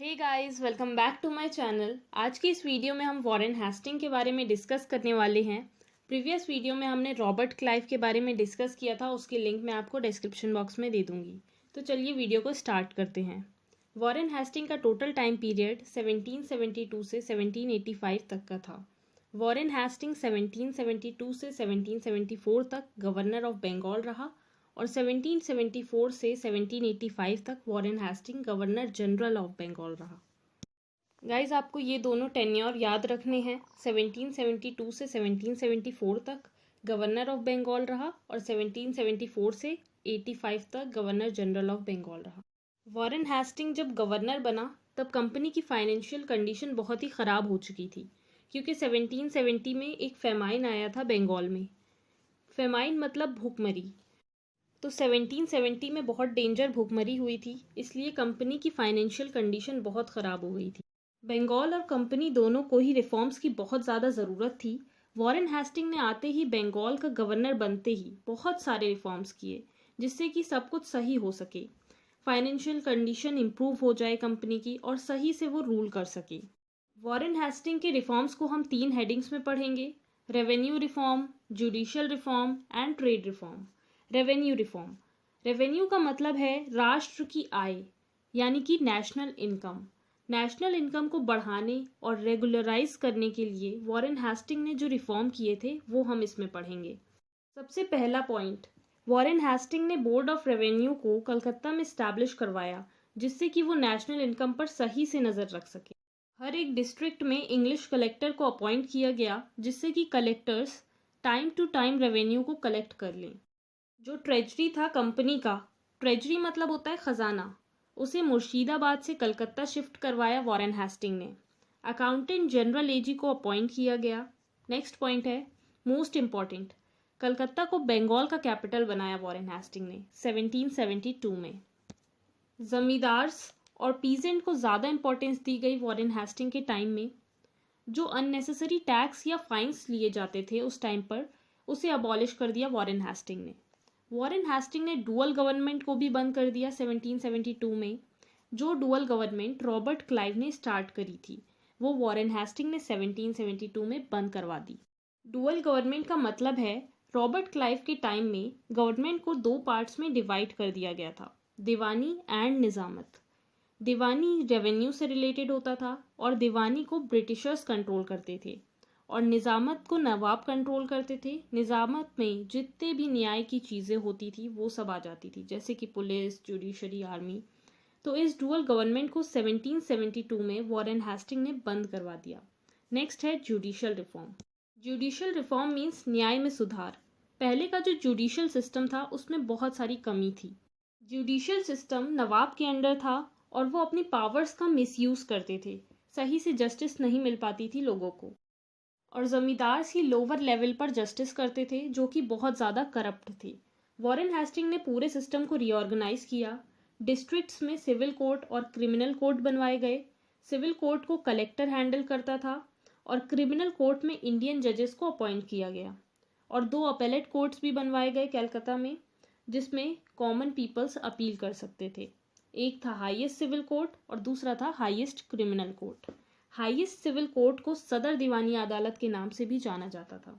Hey guys, welcome back to my channel. आज की इस वीडियो में हम वॉरेन हेस्टिंग के बारे में डिस्कस करने वाले हैं। प्रीवियस वीडियो में हमने रॉबर्ट क्लाइव के बारे में डिस्कस किया था, उसकी लिंक मैं आपको डिस्क्रिप्शन बॉक्स में दे दूंगी। तो चलिए वीडियो को स्टार्ट करते हैं। वॉरेन हेस्टिंग का टोटल टाइम पीरियड 1772 से 1785 तक का था। वॉरेन हेस्टिंग 1772 से 1774 तक गवर्नर ऑफ बंगाल रहा और 1774 से 1785 तक Warren Hasting governor general of Bengal रहा। गाइज, आपको ये दोनों टेन्योर याद रखने हैं। 1772 से 1774 तक गवर्नर ऑफ बंगाल रहा और 1774 से 85 तक गवर्नर जनरल ऑफ बंगाल रहा। वॉरेन हेस्टिंग जब गवर्नर बना तब कंपनी की फाइनेंशियल कंडीशन बहुत ही ख़राब हो चुकी थी, क्योंकि 1770 में एक फेमाइन आया था बंगाल में। फेमाइन मतलब भूखमरी। तो 1770 में बहुत डेंजर भूखमरी हुई थी, इसलिए कंपनी की फाइनेंशियल कंडीशन बहुत ख़राब हो गई थी। बंगाल और कंपनी दोनों को ही रिफॉर्म्स की बहुत ज़्यादा ज़रूरत थी। वॉरेन हेस्टिंग ने आते ही बंगाल का गवर्नर बनते ही बहुत सारे रिफॉर्म्स किए, जिससे कि सब कुछ सही हो सके, फाइनेंशियल कंडीशन इम्प्रूव हो जाए कंपनी की और सही से वो रूल कर सके। वॉरेन हेस्टिंग के रिफॉर्म्स को हम 3 हेडिंग्स में पढ़ेंगे: revenue reform, judicial reform and trade reform. Revenue reform, revenue का मतलब है राष्ट्र की आय, यानी कि नेशनल इनकम। नेशनल इनकम को बढ़ाने और रेगुलराइज करने के लिए वॉरेन हेस्टिंग ने जो रिफॉर्म किए थे वो हम इसमें पढ़ेंगे। सबसे पहला पॉइंट, वॉरेन हेस्टिंग ने बोर्ड ऑफ रेवेन्यू को कलकत्ता में स्टैब्लिश करवाया, जिससे कि वो नेशनल इनकम पर सही से नज़र रख सके। हर एक डिस्ट्रिक्ट में इंग्लिश कलेक्टर को अपॉइंट किया गया, जिससे कि collectors time to time revenue को कलेक्ट कर लें। जो ट्रेजरी था कंपनी का, ट्रेजरी मतलब होता है खजाना, उसे मुर्शिदाबाद से कलकत्ता शिफ्ट करवाया वॉरेन हेस्टिंग ने। अकाउंटेंट जनरल एजी को अपॉइंट किया गया। नेक्स्ट पॉइंट है मोस्ट इम्पॉर्टेंट, कलकत्ता को बंगाल का कैपिटल बनाया वॉरेन हेस्टिंग ने 1772 में। जमींदार्स और पीजेंट को ज़्यादा इंपॉर्टेंस दी गई वॉरेन हेस्टिंग के टाइम में। जो अननेसेसरी टैक्स या फाइन्स लिए जाते थे उस टाइम पर, उसे अबॉलिश कर दिया वॉरेन हेस्टिंग ने। वॉरेन हेस्टिंग ने डुअल गवर्नमेंट को भी बंद कर दिया 1772 में। जो डुअल गवर्नमेंट रॉबर्ट क्लाइव ने स्टार्ट करी थी, वो वॉरेन हेस्टिंग ने 1772 में बंद करवा दी। डुअल गवर्नमेंट का मतलब है रॉबर्ट क्लाइव के टाइम में गवर्नमेंट को 2 पार्ट्स में डिवाइड कर दिया गया था, दीवानी एंड निजामत। दीवानी रेवेन्यू से रिलेटेड होता था और दीवानी को ब्रिटिशर्स कंट्रोल करते थे और निजामत को नवाब कंट्रोल करते थे। निजामत में जितने भी न्याय की चीज़ें होती थी वो सब आ जाती थी, जैसे कि पुलिस, जुडिशरी, आर्मी। तो इस डुअल गवर्नमेंट को 1772 में वॉरेन हेस्टिंग ने बंद करवा दिया। नेक्स्ट है judicial reform. Judicial reform means न्याय में सुधार। पहले का जो जुडिशियल सिस्टम था उसमें बहुत सारी कमी थी। जुडिशियल सिस्टम नवाब के अंडर था और वो अपनी पावर्स का मिसयूज़ करते थे, सही से जस्टिस नहीं मिल पाती थी लोगों को, और ज़मींदार ही लोअर लेवल पर जस्टिस करते थे जो कि बहुत ज़्यादा करप्ट थे। वॉरेन हेस्टिंग ने पूरे सिस्टम को रीऑर्गेनाइज किया। डिस्ट्रिक्ट्स में सिविल कोर्ट और क्रिमिनल कोर्ट बनवाए गए। सिविल कोर्ट को कलेक्टर हैंडल करता था और क्रिमिनल कोर्ट में इंडियन जजेस को अपॉइंट किया गया। और 2 अपेलेट कोर्ट्स भी बनवाए गए कलकत्ता में, जिसमें कॉमन पीपल्स अपील कर सकते थे। एक था हाईएस्ट सिविल कोर्ट और दूसरा था highest criminal court. Highest civil court को सदर दीवानी अदालत के नाम से भी जाना जाता था।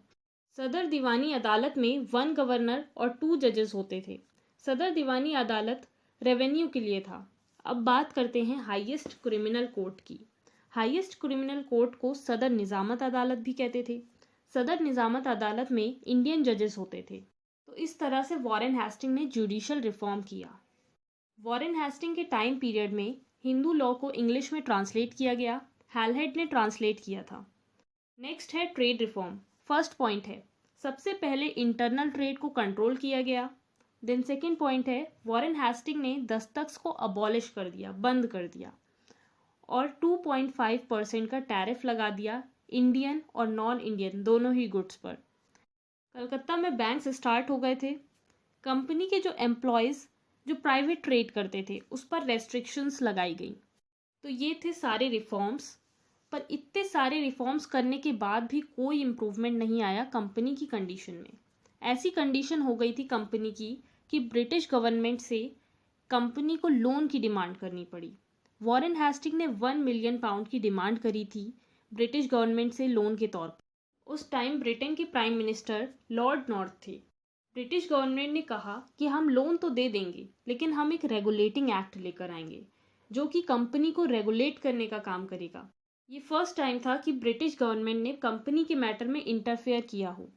सदर दीवानी अदालत में 1 गवर्नर और 2 जजेस होते थे। सदर दीवानी अदालत रेवेन्यू के लिए था। अब बात करते हैं हाईएस्ट क्रिमिनल कोर्ट की। हाईएस्ट क्रिमिनल कोर्ट को सदर निजामत अदालत भी कहते थे। सदर निजामत अदालत में इंडियन जजेस होते थे। तो इस तरह से वॉरेन हेस्टिंग ने जुडिशियल रिफॉर्म किया। वॉरेन हेस्टिंग के टाइम पीरियड में हिंदू लॉ को इंग्लिश में ट्रांसलेट किया गया। हैलहेड ने ट्रांसलेट किया था। नेक्स्ट है ट्रेड रिफॉर्म। फर्स्ट पॉइंट है सबसे पहले इंटरनल ट्रेड को कंट्रोल किया गया। देन सेकेंड पॉइंट है वॉरेन हेस्टिंग ने दस्तख्त को अबॉलिश कर दिया, बंद कर दिया, और 2.5% का टैरिफ लगा दिया इंडियन और नॉन इंडियन दोनों ही गुड्स पर। कलकत्ता में बैंक्स स्टार्ट हो गए थे। कंपनी के जो एम्प्लॉयज़ जो प्राइवेट ट्रेड करते थे उस पर रेस्ट्रिक्शंस लगाई गई। तो ये थे सारे रिफॉर्म्स। पर इतने सारे रिफॉर्म्स करने के बाद भी कोई इम्प्रूवमेंट नहीं आया कंपनी की कंडीशन में। ऐसी कंडीशन हो गई थी कंपनी की कि ब्रिटिश गवर्नमेंट से कंपनी को लोन की डिमांड करनी पड़ी। वॉरेन हेस्टिंग ने 1 मिलियन पाउंड की डिमांड करी थी ब्रिटिश गवर्नमेंट से लोन के तौर पर। उस टाइम ब्रिटेन के प्राइम मिनिस्टर लॉर्ड नॉर्थ थे। ब्रिटिश गवर्नमेंट ने कहा कि हम लोन तो दे देंगे, लेकिन हम एक रेगुलेटिंग एक्ट लेकर आएंगे जो कि कंपनी को रेगुलेट करने का काम करेगा। ये फर्स्ट टाइम था कि ब्रिटिश गवर्नमेंट ने कंपनी के मैटर में इंटरफेयर किया हो।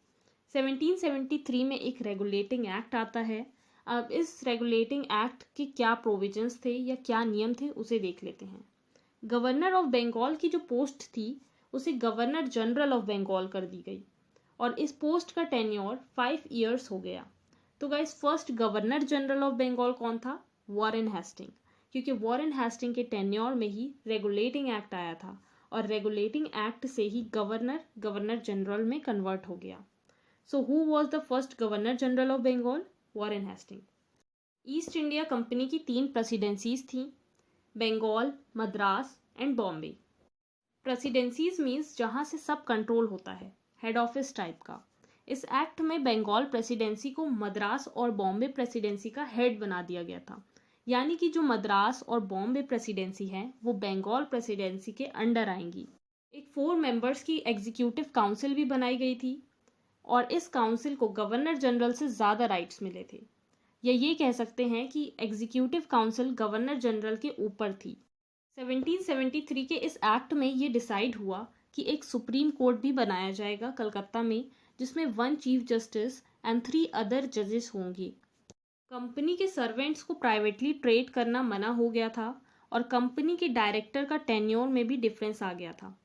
1773 में एक रेगुलेटिंग एक्ट आता है। अब इस रेगुलेटिंग एक्ट के क्या प्रोविजंस थे या क्या नियम थे उसे देख लेते हैं। गवर्नर ऑफ बंगाल की जो पोस्ट थी उसे गवर्नर जनरल ऑफ बंगाल कर दी गई और इस पोस्ट का टेन्योर 5 इयर्स हो गया। तो guys, first governor general of Bengal कौन था? वॉरेन हेस्टिंग, क्योंकि वॉरेन हेस्टिंग के टेन्योर में ही रेगुलेटिंग एक्ट आया था और रेगुलेटिंग एक्ट से ही गवर्नर जनरल में कन्वर्ट हो गया। So who was the first governor general of Bengal? Warren Hasting. East India Company की 3 प्रेसिडेंसीज थीं, Bengal, Madras and Bombay. Presidencies means जहाँ से सब कंट्रोल होता है, हेड ऑफिस टाइप का। इस एक्ट में बंगाल प्रेसिडेंसी को मद्रास और बॉम्बे प्रेसिडेंसी का हेड बना दिया गया था, यानी कि जो मद्रास और बॉम्बे प्रेसिडेंसी है वो बंगाल प्रेसिडेंसी के अंडर आएंगी। एक 4 मेंबर्स की एग्जीक्यूटिव काउंसिल भी बनाई गई थी और इस काउंसिल को गवर्नर जनरल से ज़्यादा राइट्स मिले थे, या ये कह सकते हैं कि एग्जीक्यूटिव काउंसिल गवर्नर जनरल के ऊपर थी। 1773 के इस एक्ट में ये डिसाइड हुआ कि एक सुप्रीम कोर्ट भी बनाया जाएगा कलकत्ता में, जिसमें 1 चीफ जस्टिस एंड 3 अदर जजेस होंगे। कंपनी के सर्वेंट्स को प्राइवेटली ट्रेड करना मना हो गया था और कंपनी के डायरेक्टर का टेन्योर में भी डिफरेंस आ गया था।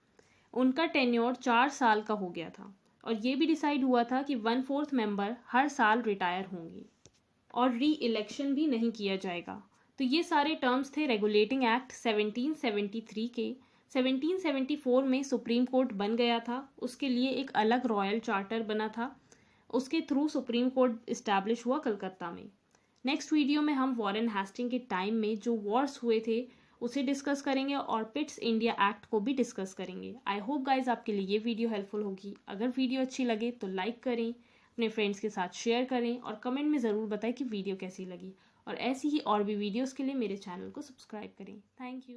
उनका टेन्योर 4 साल का हो गया था और ये भी डिसाइड हुआ था कि 1/4 मेंबर हर साल रिटायर होंगे और री इलेक्शन भी नहीं किया जाएगा। तो ये सारे टर्म्स थे रेगुलेटिंग एक्ट 1773 के। 1774 में सुप्रीम कोर्ट बन गया था, उसके लिए एक अलग रॉयल चार्टर बना था, उसके थ्रू सुप्रीम कोर्ट इस्टेब्लिश हुआ कलकत्ता में। नेक्स्ट वीडियो में हम वॉरेन हेस्टिंग के टाइम में जो वॉर्स हुए थे उसे डिस्कस करेंगे और पिट्स इंडिया एक्ट को भी डिस्कस करेंगे। आई होप गाइज आपके लिए ये वीडियो हेल्पफुल होगी। अगर वीडियो अच्छी लगे तो लाइक करें, अपने फ्रेंड्स के साथ शेयर करें और कमेंट में ज़रूर बताएं कि वीडियो कैसी लगी। और ऐसी ही और भी वीडियोस के लिए मेरे चैनल को सब्सक्राइब करें। Thank you.